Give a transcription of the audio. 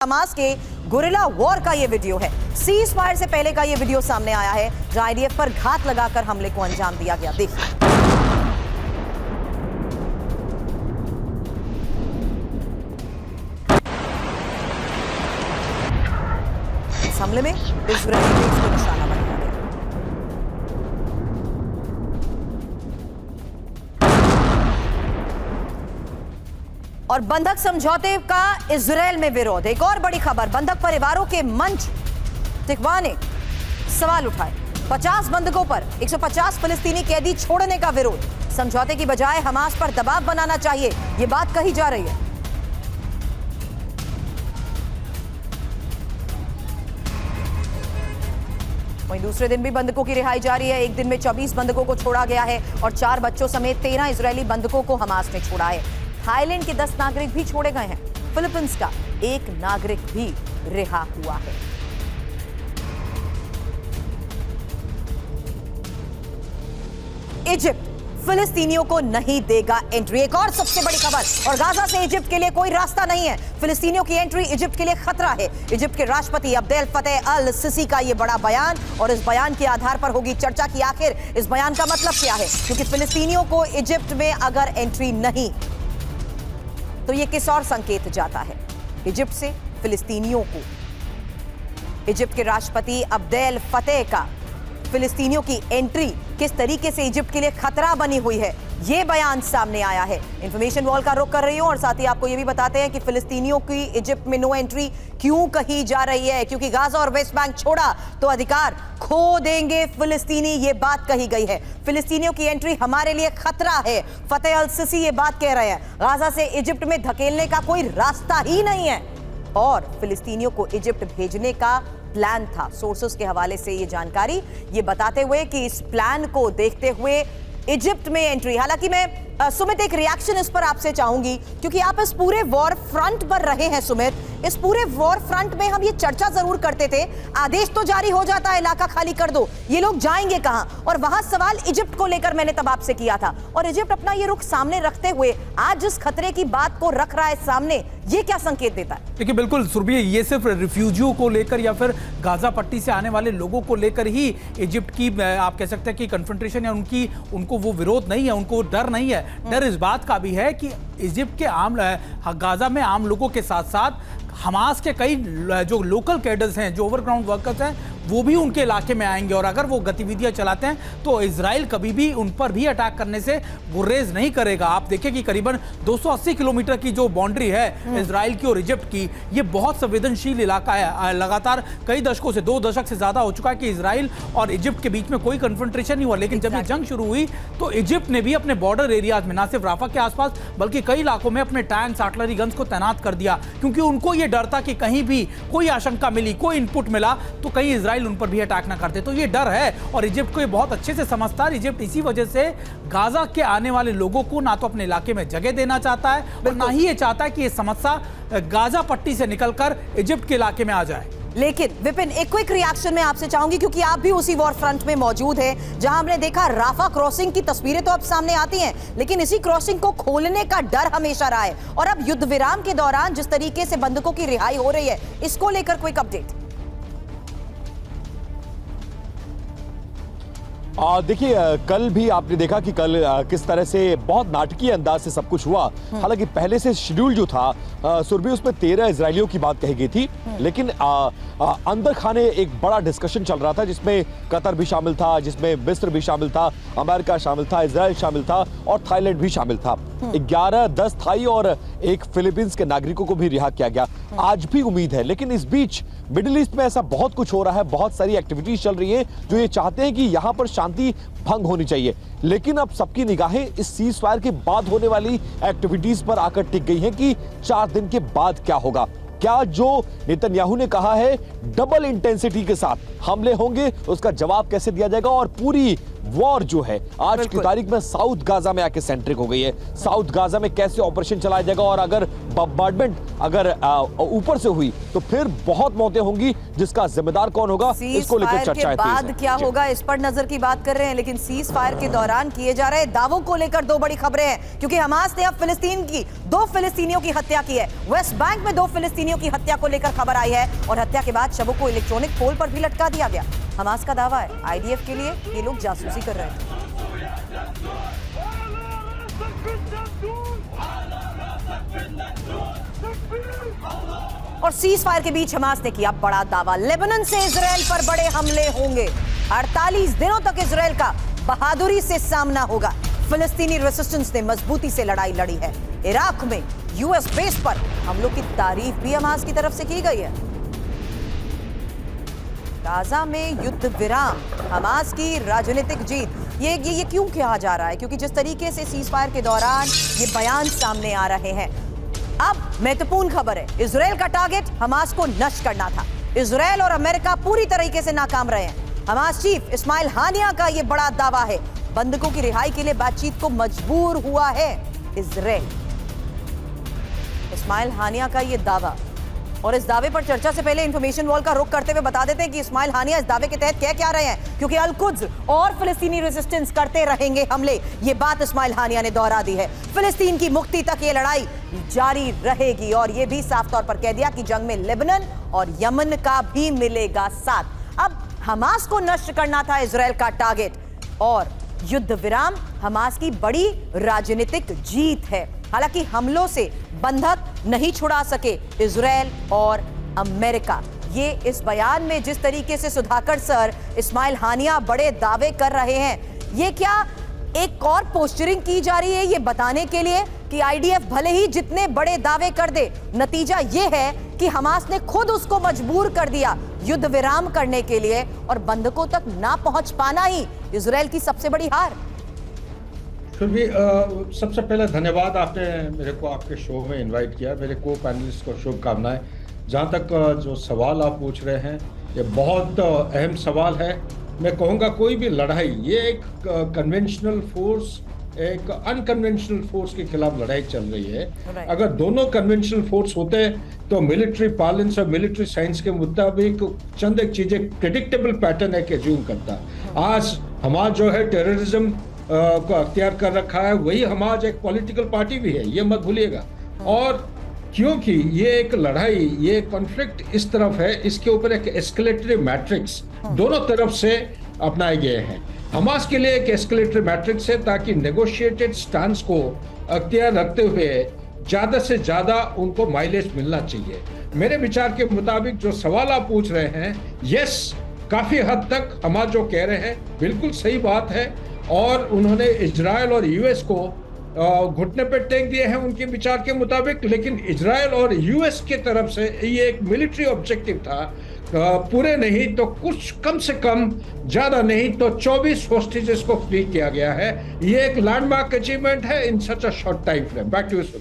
Hamas के guerrilla war का ये वीडियो है। सीज फायर से पहले का ये वीडियो सामने आया है जहां आईडीएफ पर घात लगाकर हमले को अंजाम दिया गया। देखिए इस हमले में इजरायली बेस को निशाना बनाया गया। और बंधक समझौते का इजरायल में विरोध। एक और बड़ी खबर, बंधक परिवारों के मंच तिकवा ने सवाल उठाए। 50 बंधकों पर 150 फिलिस्तीनी कैदी छोड़ने का विरोध। समझौते की बजाय हमास पर दबाव बनाना चाहिए, यह बात कही जा रही है। वहीं दूसरे दिन भी बंधकों की रिहाई जारी है। एक दिन में 24 बंधकों को छोड़ा गया है और 4 बच्चों समेत 13 इजरायली बंधकों को हमास ने छोड़ा है। थाईलैंड के 10 नागरिक भी छोड़े गए हैं। फिलीपींस का एक नागरिक भी रिहा हुआ है। इजिप्ट फिलिस्तीनियों को नहीं देगा एंट्री। एक और सबसे बड़ी खबर, और गाजा से इजिप्ट के लिए कोई रास्ता नहीं है। फिलिस्तीनियों की एंट्री इजिप्ट के लिए खतरा है। इजिप्ट के राष्ट्रपति अब्देल फतेह अल सिसी का यह बड़ा बयान, और इस बयान के आधार पर होगी चर्चा की आखिर इस बयान का मतलब क्या है। क्योंकि फिलिस्तीनियों को इजिप्ट में अगर एंट्री नहीं तो यह किस और संकेत जाता है। इजिप्ट से फिलिस्तीनियों को, इजिप्ट के राष्ट्रपति अब्देल फतेह का फिलिस्तीनियों की एंट्री किस तरीके से इजिप्ट के लिए खतरा बनी हुई है, यह बयान सामने आया है। इंफॉर्मेशन वॉल का रुख कर रही हूं और साथ ही आपको यह भी बताते हैं कि फिलिस्तीनियों की इजिप्ट में नो एंट्री क्यों कही जा रही है। क्योंकि गाजा और वेस्ट बैंक छोड़ा तो अधिकार खो देंगे फिलिस्तीनी, यह बात कही गई है। फिलिस्तीनियों की एंट्री हमारे लिए खतरा है, फतेह अल सिसी ये बात कह रहे हैं। गाजा से इजिप्ट में धकेलने का कोई रास्ता ही नहीं है और फिलिस्तीनियों को इजिप्ट भेजने का प्लान था। सोर्सेस के हवाले से ये जानकारी ये बताते हुए कि इस प्लान को देखते हुए इजिप्ट में एंट्री। हालांकि मैं सुमित एक रिएक्शन इस पर आपसे चाहूंगी, क्योंकि आप इस पूरे वॉर फ्रंट पर रहे हैं। सुमित, इस पूरे वॉर फ्रंट में हम ये चर्चा जरूर करते थे, आदेश तो जारी हो जाता है इलाका खाली कर दो, ये लोग जाएंगे कहां, और वहां सवाल इजिप्ट को लेकर मैंने तब आपसे किया था। और इजिप्ट अपना ये रुख सामने रखते हुए आज जिस खतरे की बात को रख रहा है सामने, ये क्या संकेत देता है? देखिए बिल्कुल सुरभि, ये सिर्फ रिफ्यूजियों को लेकर या फिर गाजा पट्टी से आने वाले लोगों को लेकर ही इजिप्ट की आप कह सकते हैं कि कन्फ्रंटेशन या उनको वो विरोध नहीं है, उनको डर नहीं है। डर इस बात का भी है कि इजिप्ट के गाजा में आम लोगों के साथ साथ हमास के कई जो लोकल कैडर्स हैं, जो ओवरग्राउंड वर्कर्स हैं, वो भी उनके इलाके में आएंगे और अगर वो गतिविधियां चलाते हैं तो इजराइल कभी भी उन पर भी अटैक करने से गुरेज नहीं करेगा। आप देखिए कि करीबन 280 किलोमीटर की जो बाउंड्री है इजराइल की और इजिप्ट की, ये बहुत संवेदनशील इलाका है। लगातार कई दशकों से, 2 दशक से ज्यादा हो चुका है कि इजराइल और इजिप्ट के बीच में कोई कन्फ्रंटेशन नहीं हुआ। लेकिन जब ये जंग शुरू हुई तो इजिप्ट ने भी अपने बॉर्डर एरियाज में, ना सिर्फ राफा के आसपास बल्कि कई इलाकों में अपने टैंक्स, आर्टिलरी गन्स को तैनात कर दिया, क्योंकि उनको ये डर था कि कहीं भी कोई आशंका मिली, कोई इनपुट मिला तो कहीं इजराइल उन पर भी अटैक ना करते। तो ये डर है और इजिप्ट को ये बहुत अच्छे से समझता है। इजिप्ट इसी वजह से गाजा के आने वाले लोगों को ना तो अपने इलाके में जगह देना चाहता है और ना ही ये चाहता है कि ये समस्या गाजा पट्टी से निकलकर इजिप्ट के इलाके में आ जाए। लेकिन विपिन, एक क्विक रिएक्शन में आपसे चाहूंगी, क्योंकि आप भी उसी वॉर फ्रंट में मौजूद हैं जहां हमने देखा राफा क्रॉसिंग की तस्वीरें तो अब सामने आती हैं, लेकिन इसी क्रॉसिंग को खोलने का डर हमेशा रहा है। और अब युद्ध विराम के दौरान जिस तरीके से बंधकों की रिहाई हो रही है, इसको लेकर क्विक अपडेट। देखिए कल भी आपने देखा कि कल किस तरह से बहुत नाटकीय अंदाज से सब कुछ हुआ। हालांकि पहले से शेड्यूल जो था सुरभि, उसमें 13 इजरायलियों की बात कही गई थी, लेकिन अंदर खाने एक बड़ा डिस्कशन चल रहा था जिसमें कतर भी शामिल था, जिसमें मिस्र भी शामिल था, अमेरिका शामिल था, इजराइल शामिल था और थाईलैंड भी शामिल था। 10 थाई और 1 फिलीपींस के नागरिकों को भी रिहा किया गया। आज भी उम्मीद है, लेकिन इस बीच मिडिल ईस्ट में ऐसा बहुत कुछ हो रहा है, बहुत सारी एक्टिविटीज चल रही है जो ये चाहते हैं कि यहां पर शांति भंग होनी चाहिए। लेकिन अब सबकी निगाहें इस सीज फायर के बाद होने वाली एक्टिविटीज पर आकर टिक गई हैं कि 4 दिन के बाद क्या होगा। क्या जो नेतन्याहू ने कहा है डबल इंटेंसिटी के साथ हमले होंगे, उसका जवाब कैसे दिया जाएगा और पूरी वॉर जो है आज की बिल्कुल। तारीख में साउथ गाजा में आके सेंट्रिक हो गई है। साउथ गाजा में कैसे ऑपरेशन चलाया जाएगा, और अगर बम्बार्डमेंट अगर ऊपर से हुई तो फिर बहुत मौतें होंगी, जिसका जिम्मेदार कौन होगा, इसको लेकर सीज़फायर चर्चाएं के तेज बाद हैं। क्या जी। होगा इस पर नजर की बात कर रहे हैं, लेकिन सीज फायर के दौरान किए जा रहे दावों को लेकर दो बड़ी खबरें हैं, क्योंकि हमास ने अब फिलिस्तीन की 2 फिलिस्तीनियों की हत्या की है। वेस्ट बैंक में 2 फिलिस्तीनियों की हत्या को लेकर खबर आई है, और हत्या के बाद शवों को इलेक्ट्रॉनिक पोल पर भी लटका दिया गया। हमास का दावा है आईडीएफ के लिए ये लोग जासूसी कर रहे हैं। और सीज फायर के बीच हमास ने किया बड़ा दावा, लेबनान से इजराइल पर बड़े हमले होंगे। 48 दिनों तक इजराइल का बहादुरी से सामना होगा। फिलिस्तीनी रेजिस्टेंस ने मजबूती से लड़ाई लड़ी है। इराक में यूएस बेस पर हमलों की तारीफ भी हमास की तरफ से की गई है। गाजा में युद्ध विराम, हमास की राजनीतिक जीत, ये क्यों कहा जा रहा है? क्योंकि जिस तरीके से सीज फायर के दौरान ये बयान सामने आ रहे हैं। अब महत्वपूर्ण खबर है, इजराइल का टारगेट हमास को नष्ट करना था। इजराइल और अमेरिका पूरी तरीके से नाकाम रहे हैं। हमास चीफ इस्माइल हानिया का यह बड़ा दावा है, बंधकों की रिहाई के लिए बातचीत को मजबूर हुआ है इजराइल। इस्माइल हानिया का यह दावा, और इस दावे पर चर्चा से पहले इंफॉर्मेशन वॉल का रुख करते हुए बता देते हैं कि इस्माइल हानिया इस दावे के तहत कह क्या रहे हैं, क्योंकि अल-कुद्स और फिलिस्तीनी रेजिस्टेंस करते रहेंगे हमले। ये बात इस्माइल हानिया ने दोहरा दी है। फिलिस्तीन की मुक्ति तक ये लड़ाई जारी रहेगी, और ये भी साफ तौर पर कह दिया कि जंग में लेबनान और यमन का भी मिलेगा साथ। अब हमास को नष्ट करना था इजराइल का टारगेट, और युद्ध विराम हमास की बड़ी राजनीतिक जीत है। हालांकि हमलों से बंधक नहीं छुड़ा सके इजराइल और अमेरिका। ये इस बयान में जिस तरीके से सुधाकर सर, इस्माइल हानिया बड़े दावे कर रहे हैं, ये क्या एक और पोस्चरिंग की जा रही है ये बताने के लिए कि आईडीएफ भले ही जितने बड़े दावे कर दे, नतीजा ये है कि हमास ने खुद उसको मजबूर कर दिया युद्ध विराम करने के लिए, और बंधकों तक ना पहुंच पाना ही इजराइल की सबसे बड़ी हार। सुरभि, सबसे पहले धन्यवाद, आपने मेरे को आपके शो में इनवाइट किया। मेरे को पैनलिस्ट को शुभकामनाएं। जहाँ तक जो सवाल आप पूछ रहे हैं, ये बहुत अहम सवाल है। मैं कहूँगा कोई भी लड़ाई, ये एक कन्वेंशनल फोर्स एक अनकन्वेंशनल फोर्स के खिलाफ लड़ाई चल रही है। अगर दोनों कन्वेंशनल फोर्स होते तो मिलिट्री पार्लेंस और मिलिट्री साइंस के मुताबिक चंद एक चीजें प्रेडिक्टेबल पैटर्न है कि एज्यूम करता। आज हमारा जो है टेररिज्म को अख्तियार कर रखा है, वही हमारा एक पॉलिटिकल पार्टी भी है, ये मत भूलिएगा। और क्योंकि ये एक लड़ाई, ये कॉन्फ्लिक्ट इस तरफ है, इसके ऊपर एक एस्केलेटरी मैट्रिक्स दोनों तरफ से अपनाए गए हैं। हमास के लिए एक एस्केलेटरी मैट्रिक्स है ताकि नेगोशिएटेड स्टांस को अख्तियार रखते हुए ज्यादा से ज्यादा उनको माइलेज मिलना चाहिए। मेरे विचार के मुताबिक जो सवाल आप पूछ रहे हैं, यस, काफी हद तक हमास जो कह रहे हैं बिल्कुल सही बात है, और उन्होंने इजराइल और यूएस को घुटने पे टेक दिए हैं उनके विचार के मुताबिक। लेकिन इजराइल और यूएस के तरफ से ये एक मिलिट्री ऑब्जेक्टिव था, पूरे नहीं तो कुछ कम से कम, ज्यादा नहीं तो 24 होस्टेजेस को फ्री किया गया है। ये एक लैंडमार्क अचीवमेंट है in such a short time frame. Back to you.